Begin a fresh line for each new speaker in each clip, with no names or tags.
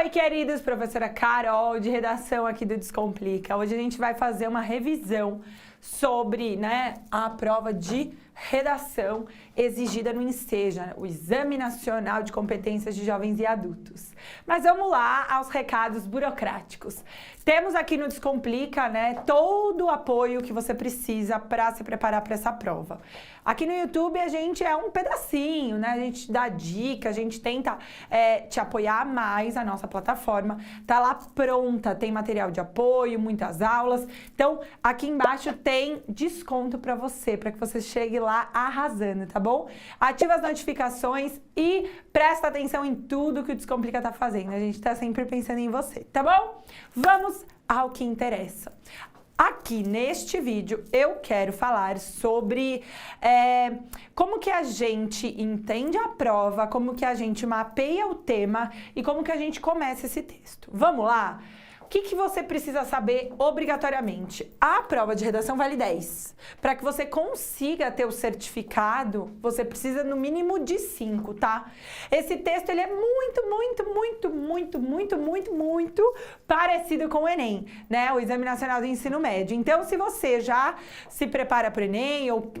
Oi, queridos, professora Carol, de redação aqui do Descomplica. Hoje a gente vai fazer uma revisão sobre, a prova de redação exigida no Enseja, o Exame Nacional de Competências de Jovens e Adultos. Mas vamos lá aos recados burocráticos. Temos aqui no Descomplica, todo o apoio que você precisa para se preparar para essa prova. Aqui no YouTube a gente é um pedacinho, a gente dá dica, a gente tenta te apoiar mais, a nossa plataforma tá lá pronta, tem material de apoio, muitas aulas. Então, aqui embaixo tem desconto para que você chegue lá arrasando, tá bom? Ativa as notificações e presta atenção em tudo que o Descomplica tá fazendo. A gente tá sempre pensando em você, tá bom? Vamos ao que interessa. Aqui neste vídeo eu quero falar sobre como que a gente entende a prova, como que a gente mapeia o tema e como que a gente começa esse texto. Vamos lá? O que você precisa saber obrigatoriamente? A prova de redação vale 10. Para que você consiga ter o certificado, você precisa no mínimo de 5, tá? Esse texto ele é muito parecido com o Enem, o Exame Nacional do Ensino Médio. Então, se você já se prepara para o Enem ou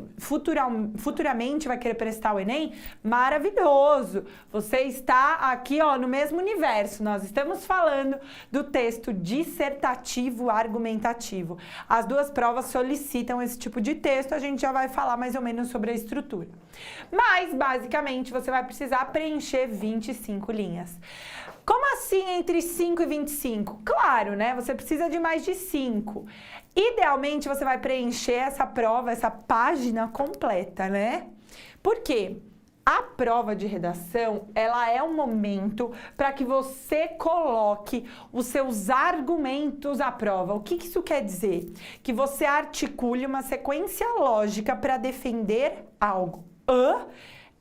futuramente vai querer prestar o Enem, maravilhoso! Você está aqui, no mesmo universo. Nós estamos falando do texto dissertativo argumentativo. As duas provas solicitam esse tipo de texto, a gente já vai falar mais ou menos sobre a estrutura. Mas, basicamente, você vai precisar preencher 25 linhas. Como assim entre 5 e 25? Claro, você precisa de mais de 5. Idealmente, você vai preencher essa prova, essa página completa, Por quê? A prova de redação, ela é um momento para que você coloque os seus argumentos à prova. O que isso quer dizer? Que você articule uma sequência lógica para defender algo.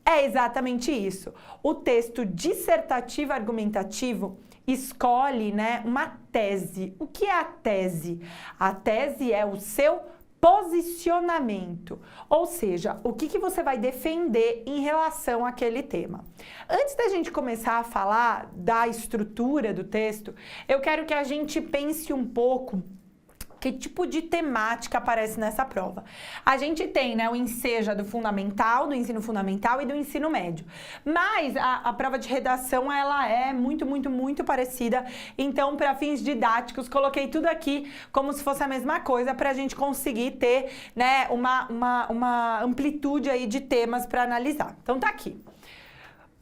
É exatamente isso. O texto dissertativo argumentativo escolhe, uma tese. O que é a tese? A tese é o seu posicionamento, ou seja, o que você vai defender em relação àquele tema. Antes da gente começar a falar da estrutura do texto, eu quero que a gente pense um pouco que tipo de temática aparece nessa prova. A gente tem, o Enseja do fundamental, do ensino fundamental e do ensino médio. Mas a prova de redação, ela é muito parecida. Então, para fins didáticos, coloquei tudo aqui como se fosse a mesma coisa para a gente conseguir ter, uma amplitude aí de temas para analisar. Então, tá aqui.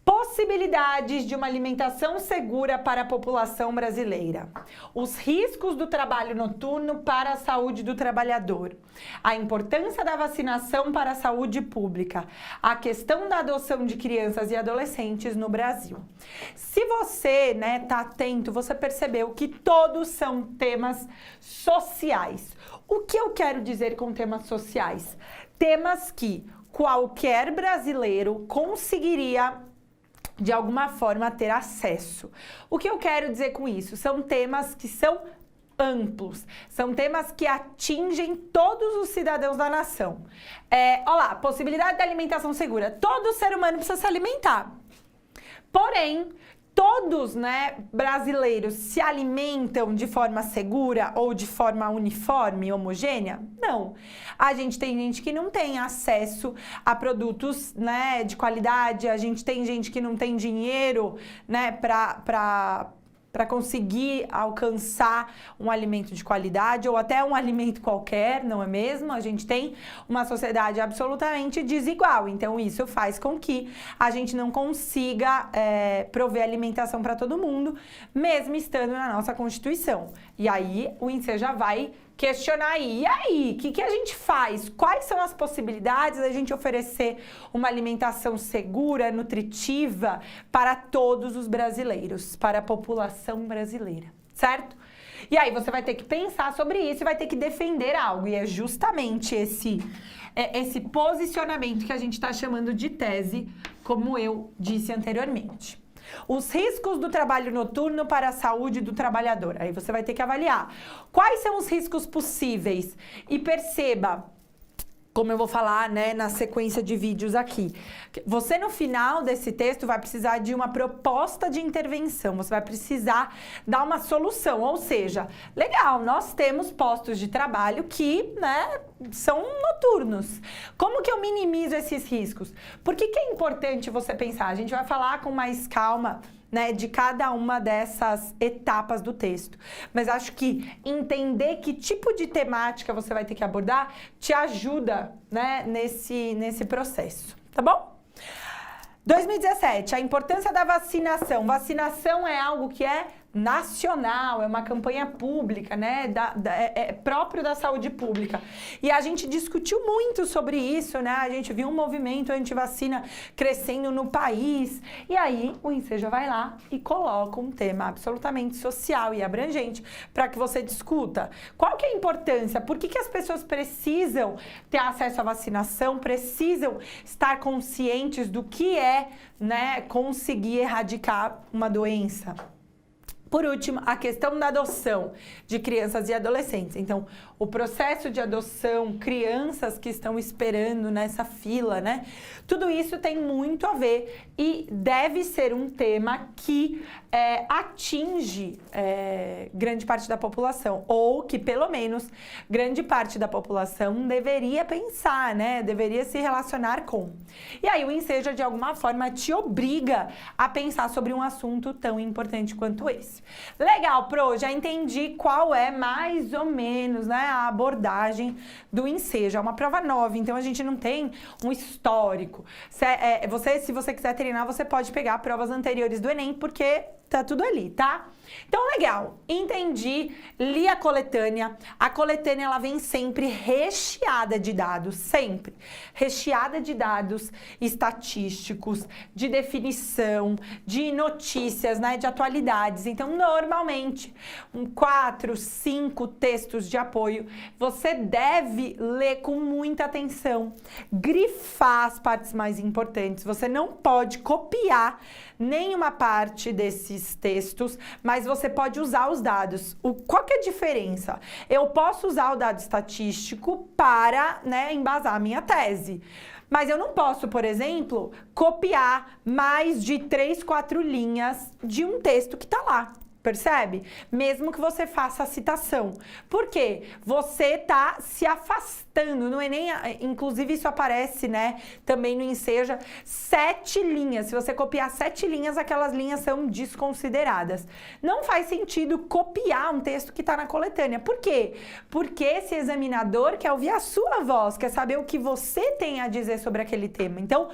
Possibilidades de uma alimentação segura para a população brasileira. Os riscos do trabalho noturno para a saúde do trabalhador. A importância da vacinação para a saúde pública. A questão da adoção de crianças e adolescentes no Brasil. Se você, tá atento, você percebeu que todos são temas sociais. O que eu quero dizer com temas sociais? Temas que qualquer brasileiro conseguiria de alguma forma ter acesso. O que eu quero dizer com isso? São temas que são amplos, são temas que atingem todos os cidadãos da nação. Olha lá, possibilidade de alimentação segura. Todo ser humano precisa se alimentar. Porém, todos, brasileiros se alimentam de forma segura ou de forma uniforme, homogênea? Não. A gente tem gente que não tem acesso a produtos, de qualidade, a gente tem gente que não tem dinheiro, para conseguir alcançar um alimento de qualidade ou até um alimento qualquer, não é mesmo? A gente tem uma sociedade absolutamente desigual, então isso faz com que a gente não consiga prover alimentação para todo mundo, mesmo estando na nossa Constituição. E aí o Enseja vai questionar e aí, o que a gente faz? Quais são as possibilidades da gente oferecer uma alimentação segura, nutritiva para todos os brasileiros, para a população brasileira, certo? E aí você vai ter que pensar sobre isso e vai ter que defender algo, e é justamente esse posicionamento que a gente está chamando de tese, como eu disse anteriormente. Os riscos do trabalho noturno para a saúde do trabalhador. Aí você vai ter que avaliar quais são os riscos possíveis. E perceba, como eu vou falar, né, na sequência de vídeos aqui. Você, no final desse texto, vai precisar de uma proposta de intervenção. Você vai precisar dar uma solução. Ou seja, legal, nós temos postos de trabalho que, né, são noturnos. Como que eu minimizo esses riscos? Por que que é importante você pensar? A gente vai falar com mais calma, né, de cada uma dessas etapas do texto. Mas acho que entender que tipo de temática você vai ter que abordar te ajuda, né, nesse processo, tá bom? 2017, a importância da vacinação. Vacinação é algo que é nacional, é uma campanha pública, né, é próprio da saúde pública. E a gente discutiu muito sobre isso, né, a gente viu um movimento anti-vacina crescendo no país, e aí o Enseja vai lá e coloca um tema absolutamente social e abrangente para que você discuta. Qual que é a importância? Por que que as pessoas precisam ter acesso à vacinação, precisam estar conscientes do que é, né, conseguir erradicar uma doença? Por último, a questão da adoção de crianças e adolescentes. Então, o processo de adoção, crianças que estão esperando nessa fila, né? Tudo isso tem muito a ver e deve ser um tema que atinge grande parte da população, ou que, pelo menos, grande parte da população deveria pensar, né? Deveria se relacionar com. E aí, o Enseja, de alguma forma, te obriga a pensar sobre um assunto tão importante quanto esse. Legal, Pro, já entendi qual é mais ou menos, né, a abordagem do Enseja. É uma prova nova, então a gente não tem um histórico. Se você quiser treinar, você pode pegar provas anteriores do Enem, porque tá tudo ali, tá? Então, legal, entendi, li a coletânea. A coletânea, ela vem sempre recheada de dados, sempre. Recheada de dados estatísticos, de definição, de notícias, né, de atualidades. Então, normalmente, 4, 5 textos de apoio, você deve ler com muita atenção, grifar as partes mais importantes. Você não pode copiar nenhuma parte desses textos, mas você pode usar os dados. Qual que é a diferença? Eu posso usar o dado estatístico para, né, embasar a minha tese. Mas eu não posso, por exemplo, copiar mais de 3, 4 linhas de um texto que está lá. Percebe? Mesmo que você faça a citação. Por quê? Você tá se afastando. No Enem, inclusive isso aparece, né, também no Enseja, 7 linhas. Se você copiar 7 linhas, aquelas linhas são desconsideradas. Não faz sentido copiar um texto que está na coletânea. Por quê? Porque esse examinador quer ouvir a sua voz, quer saber o que você tem a dizer sobre aquele tema. Então,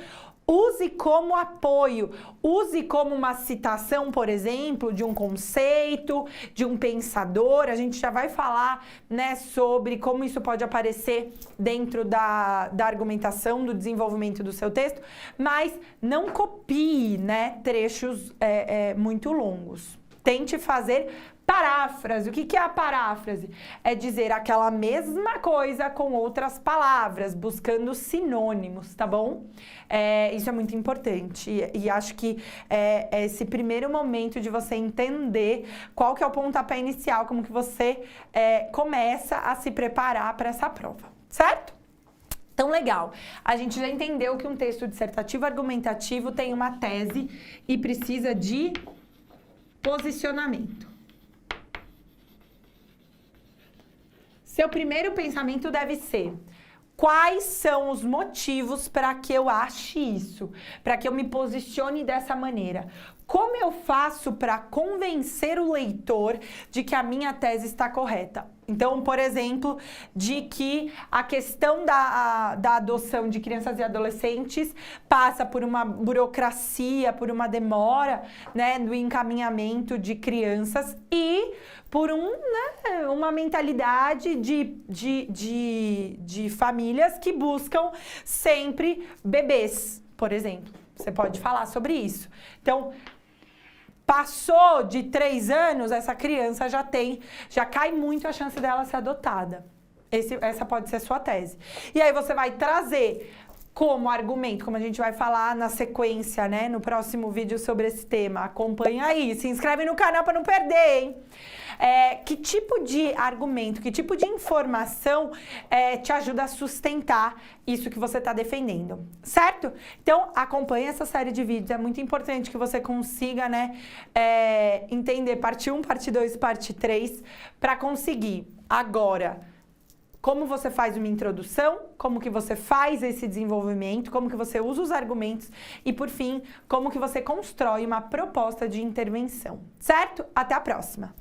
use como apoio, use como uma citação, por exemplo, de um conceito, de um pensador. A gente já vai falar, né, sobre como isso pode aparecer dentro da argumentação, do desenvolvimento do seu texto, mas não copie, né, trechos muito longos. Tente fazer paráfrase. O que é a paráfrase? É dizer aquela mesma coisa com outras palavras, buscando sinônimos, tá bom? Isso é muito importante e acho que é esse primeiro momento de você entender qual que é o pontapé inicial, como que você começa a se preparar para essa prova, certo? Então, legal. A gente já entendeu que um texto dissertativo argumentativo tem uma tese e precisa de posicionamento. Seu primeiro pensamento deve ser: quais são os motivos para que eu ache isso? Para que eu me posicione dessa maneira? Como eu faço para convencer o leitor de que a minha tese está correta? Então, por exemplo, de que a questão da adoção de crianças e adolescentes passa por uma burocracia, por uma demora, né, no encaminhamento de crianças e por uma mentalidade de famílias que buscam sempre bebês, por exemplo. Você pode falar sobre isso. Então, passou de 3 anos, essa criança já cai muito a chance dela ser adotada. Essa pode ser sua tese. E aí você vai trazer como argumento, como a gente vai falar na sequência, né, no próximo vídeo sobre esse tema. Acompanha aí, se inscreve no canal para não perder, hein? Que tipo de argumento, que tipo de informação te ajuda a sustentar isso que você está defendendo, certo? Então, acompanha essa série de vídeos, é muito importante que você consiga, né, entender parte 1, parte 2 e parte 3, para conseguir agora como você faz uma introdução, como que você faz esse desenvolvimento, como que você usa os argumentos e, por fim, como que você constrói uma proposta de intervenção, certo? Até a próxima!